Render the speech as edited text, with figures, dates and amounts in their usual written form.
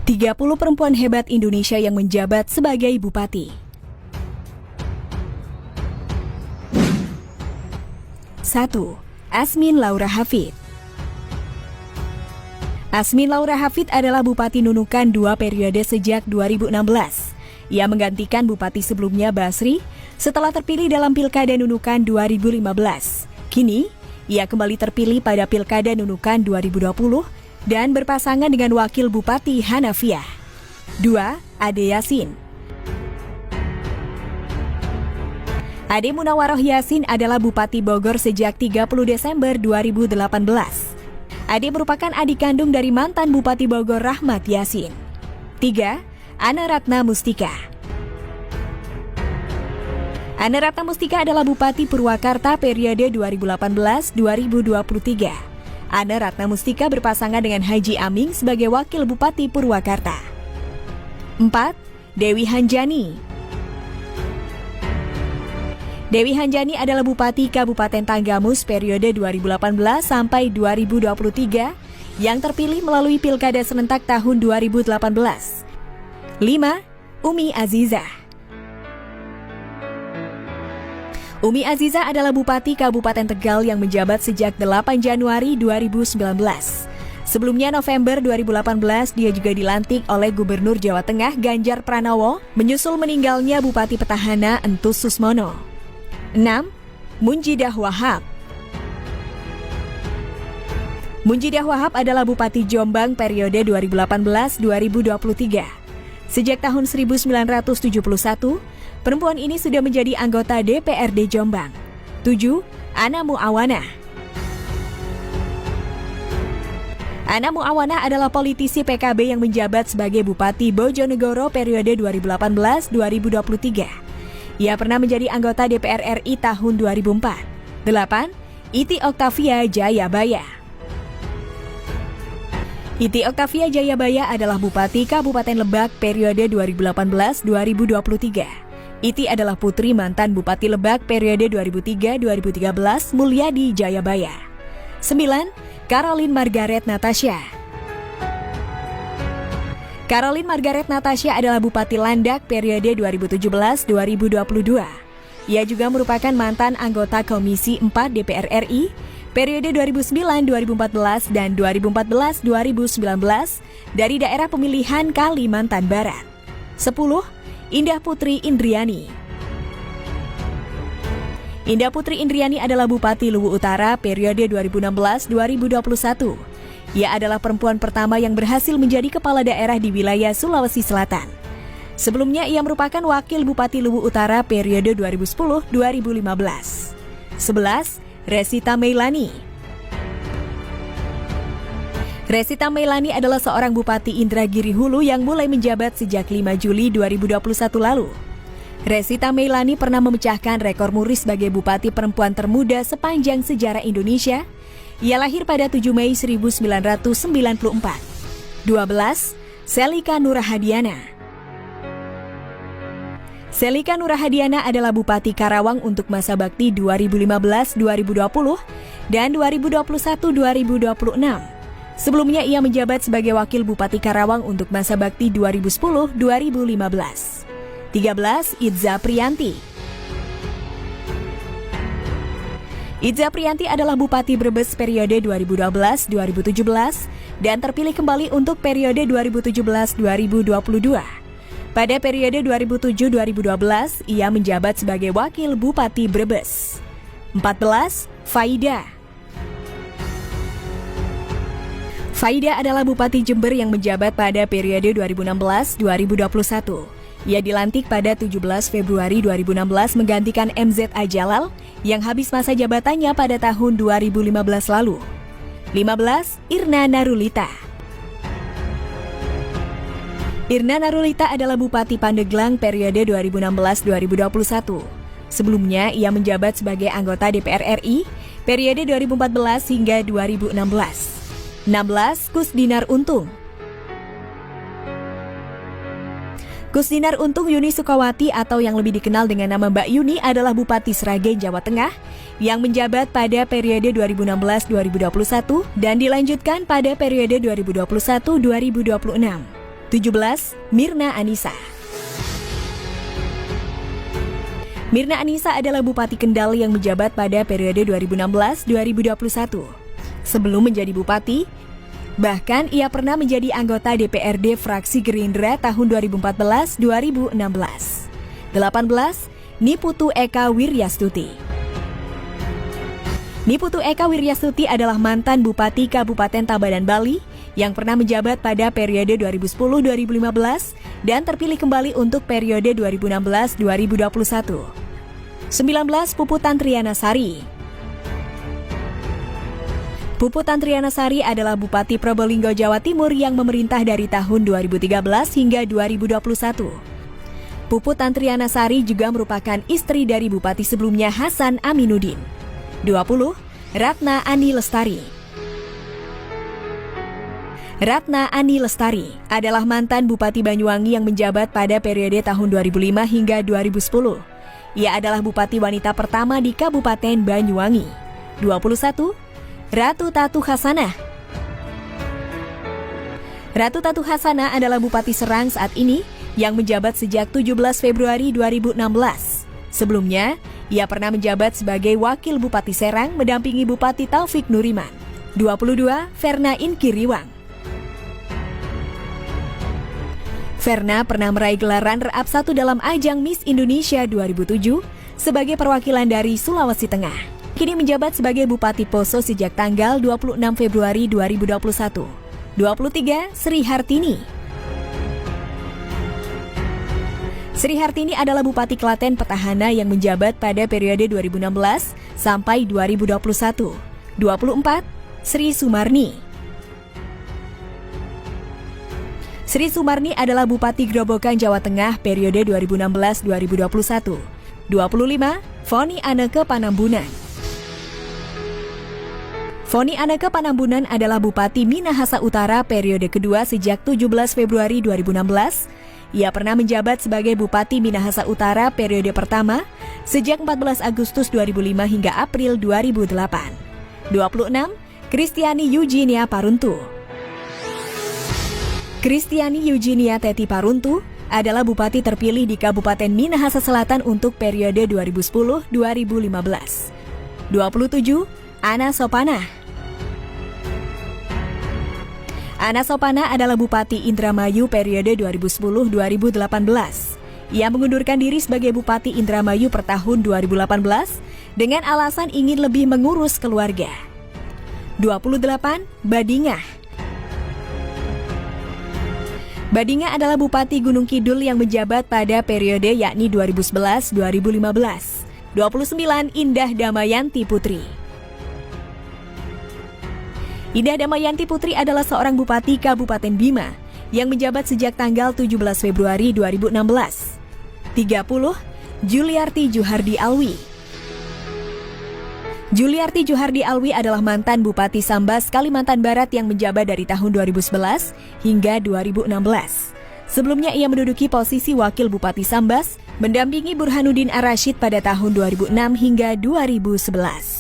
30 perempuan hebat Indonesia yang menjabat sebagai bupati. 1. Asmin Laura Hafid. Asmin Laura Hafid adalah Bupati Nunukan 2 periode sejak 2016. Ia menggantikan bupati sebelumnya Basri setelah terpilih dalam Pilkada Nunukan 2015. Kini, ia kembali terpilih pada Pilkada Nunukan 2020 dan berpasangan dengan Wakil Bupati Hanafiah. 2. Ade Yasin. Ade Munawaroh Yasin adalah Bupati Bogor sejak 30 Desember 2018. Ade merupakan adik kandung dari mantan Bupati Bogor Rahmat Yasin. 3. Ana Ratna Mustika. Ana Ratna Mustika adalah Bupati Purwakarta periode 2018-2023. Ana Ratna Mustika berpasangan dengan Haji Aming sebagai Wakil Bupati Purwakarta. 4. Dewi Hanjani. Dewi Hanjani adalah Bupati Kabupaten Tanggamus periode 2018 sampai 2023 yang terpilih melalui Pilkada serentak tahun 2018. 5. Umi Azizah. Umi Azizah adalah Bupati Kabupaten Tegal yang menjabat sejak 8 Januari 2019. Sebelumnya November 2018 dia juga dilantik oleh Gubernur Jawa Tengah Ganjar Pranowo menyusul meninggalnya Bupati Petahana Entus Susmono. 6. Munjidah Wahab. Munjidah Wahab adalah Bupati Jombang periode 2018-2023. Sejak tahun 1971, perempuan ini sudah menjadi anggota DPRD Jombang. 7. Ana Muawanah. Ana Muawanah adalah politisi PKB yang menjabat sebagai Bupati Bojonegoro periode 2018-2023. Ia pernah menjadi anggota DPR RI tahun 2004. 8. Iti Oktavia Jayabaya. Iti Oktavia Jayabaya adalah Bupati Kabupaten Lebak periode 2018-2023. Iti adalah putri mantan Bupati Lebak periode 2003-2013 Mulyadi Jayabaya. 9. Caroline Margaret Natasha. Caroline Margaret Natasha adalah Bupati Landak periode 2017-2022. Ia juga merupakan mantan anggota Komisi 4 DPR RI periode 2009-2014 dan 2014-2019 dari daerah pemilihan Kalimantan Barat. 10. Indah Putri Indriani. Indah Putri Indriani adalah Bupati Luwu Utara periode 2016-2021. Ia adalah perempuan pertama yang berhasil menjadi kepala daerah di wilayah Sulawesi Selatan. Sebelumnya ia merupakan Wakil Bupati Luwu Utara periode 2010-2015. 11. Resita Meilani. Resita Meilani adalah seorang Bupati Indragiri Hulu yang mulai menjabat sejak 5 Juli 2021 lalu. Resita Meilani pernah memecahkan rekor muri sebagai Bupati perempuan termuda sepanjang sejarah Indonesia. Ia lahir pada 7 Mei 1994. 12. Selika Nurahadiana. Selika Nurahadiana adalah Bupati Karawang untuk masa bakti 2015-2020 dan 2021-2026. Sebelumnya ia menjabat sebagai Wakil Bupati Karawang untuk masa bakti 2010-2015. 13. Idza Priyanti. Idza Priyanti adalah Bupati Brebes periode 2012-2017 dan terpilih kembali untuk periode 2017-2022. Pada periode 2007-2012, ia menjabat sebagai Wakil Bupati Brebes. 14. Faida. Faida adalah Bupati Jember yang menjabat pada periode 2016-2021. Ia dilantik pada 17 Februari 2016 menggantikan MZ Ajalal yang habis masa jabatannya pada tahun 2015 lalu. 15. Irna Narulita. Irna Narulita adalah Bupati Pandeglang periode 2016-2021. Sebelumnya, ia menjabat sebagai anggota DPR RI periode 2014 hingga 2016. 16. Kusdinar Untung. Kusdinar Untung Yuni Sukawati atau yang lebih dikenal dengan nama Mbak Yuni adalah Bupati Sragen, Jawa Tengah yang menjabat pada periode 2016-2021 dan dilanjutkan pada periode 2021-2026. 17. Mirna Anissa. Mirna Anissa adalah Bupati Kendal yang menjabat pada periode 2016-2021. Sebelum menjadi bupati, bahkan ia pernah menjadi anggota DPRD fraksi Gerindra tahun 2014-2016. 18. Niputu Eka Wiryastuti. Niputu Eka Wiryastuti adalah mantan Bupati Kabupaten Tabanan, Bali yang pernah menjabat pada periode 2010-2015 dan terpilih kembali untuk periode 2016-2021. 19. Puput Tantrianasari. Puput Tantrianasari adalah Bupati Probolinggo, Jawa Timur yang memerintah dari tahun 2013 hingga 2021. Puput Tantrianasari juga merupakan istri dari Bupati sebelumnya Hasan Aminuddin. 20. Ratna Ani Lestari. Ratna Ani Lestari adalah mantan Bupati Banyuwangi yang menjabat pada periode tahun 2005 hingga 2010. Ia adalah Bupati wanita pertama di Kabupaten Banyuwangi. 21. Ratu Tatu Hasanah. Ratu Tatu Hasanah adalah Bupati Serang saat ini yang menjabat sejak 17 Februari 2016. Sebelumnya, ia pernah menjabat sebagai Wakil Bupati Serang mendampingi Bupati Taufik Nuriman. 22. Verna Inkiriwang. Verna pernah meraih gelaran Reap 1 dalam ajang Miss Indonesia 2007 sebagai perwakilan dari Sulawesi Tengah. Kini menjabat sebagai Bupati Poso sejak tanggal 26 Februari 2021. 23. Sri Hartini. Sri Hartini adalah Bupati Klaten petahana yang menjabat pada periode 2016 sampai 2021. 24. Sri Sumarni. Sri Sumarni adalah Bupati Grobogan, Jawa Tengah periode 2016-2021. 25. Foni Anneke Panambunan. Foni Anneke Panambunan adalah Bupati Minahasa Utara periode kedua sejak 17 Februari 2016. Ia pernah menjabat sebagai Bupati Minahasa Utara periode pertama sejak 14 Agustus 2005 hingga April 2008. 26. Kristiani Eugenia Paruntu. Kristiani Eugenia Teti Paruntu adalah Bupati terpilih di Kabupaten Minahasa Selatan untuk periode 2010-2015. 27. Ana Sopana. Ana Sopana adalah Bupati Indramayu periode 2010-2018. Ia mengundurkan diri sebagai Bupati Indramayu per tahun 2018 dengan alasan ingin lebih mengurus keluarga. 28. Badingah. Badingah adalah Bupati Gunung Kidul yang menjabat pada periode yakni 2011-2015. 29. Indah Damayanti Putri. Indah Damayanti Putri adalah seorang Bupati Kabupaten Bima yang menjabat sejak tanggal 17 Februari 2016. 30. Juliarti Juhardi Alwi. Juliarti Juhardi Alwi adalah mantan Bupati Sambas, Kalimantan Barat yang menjabat dari tahun 2011 hingga 2016. Sebelumnya ia menduduki posisi Wakil Bupati Sambas, mendampingi Burhanuddin Ar-Rasyid pada tahun 2006 hingga 2011.